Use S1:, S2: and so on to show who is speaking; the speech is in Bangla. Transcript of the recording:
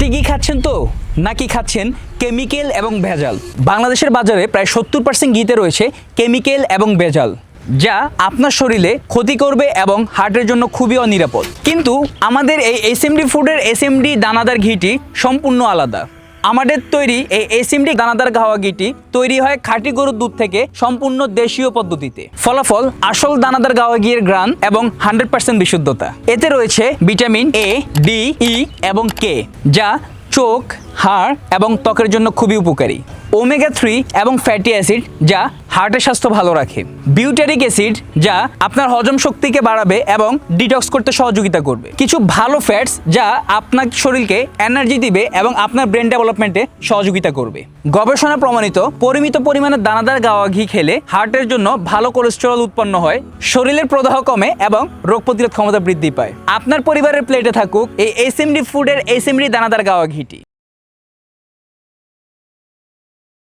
S1: আপনি কি খাচ্ছেন তো নাকি খাচ্ছেন কেমিক্যাল এবং ভেজাল? বাংলাদেশের বাজারে প্রায় 70% ঘিতে রয়েছে কেমিক্যাল এবং ভেজাল, যা আপনার শরীরে ক্ষতি করবে এবং হার্টের জন্য খুবই অনিরাপদ। কিন্তু আমাদের এই এসএমডি ফুডের এসএমডি দানাদার ঘিটি সম্পূর্ণ আলাদা। আমাদের তৈরি এই এসএমডি দানাদার গাওয়া ঘিটি তৈরি হয় খাঁটি গরুর দুধ থেকে সম্পূর্ণ দেশীয় পদ্ধতিতে। ফলাফল আসল দানাদার গাওয়া ঘিয়ের গ্রান এবং 100% বিশুদ্ধতা। এতে রয়েছে ভিটামিন এ, ডি, ই এবং কে, যা চোখ, হাড় এবং ত্বকের জন্য খুবই উপকারী। ওমেগা 3 এবং ফ্যাটি অ্যাসিড, যা হার্টের স্বাস্থ্য ভালো রাখে। বিউটারিক অ্যাসিড, যা আপনার হজম শক্তিকে বাড়াবে এবং ডিটক্স করতে সহযোগিতা করবে। কিছু ভালো ফ্যাটস, যা আপনার শরীরকে এনার্জি দিবে এবং আপনার ব্রেন ডেভেলপমেন্টে সহযোগিতা করবে। গবেষণা প্রমাণিত পরিমিত পরিমাণে দানাদার গাওয়া ঘি খেলে হার্টের জন্য ভালো কোলেস্টেরল উৎপন্ন হয়, শরীরের প্রদাহ কমে এবং রোগ প্রতিরোধ ক্ষমতা বৃদ্ধি পায়। আপনার পরিবারের প্লেটে থাকুক এই এসএমডি ফুডের এসএমডি দানাদার গাওয়া ঘিটি।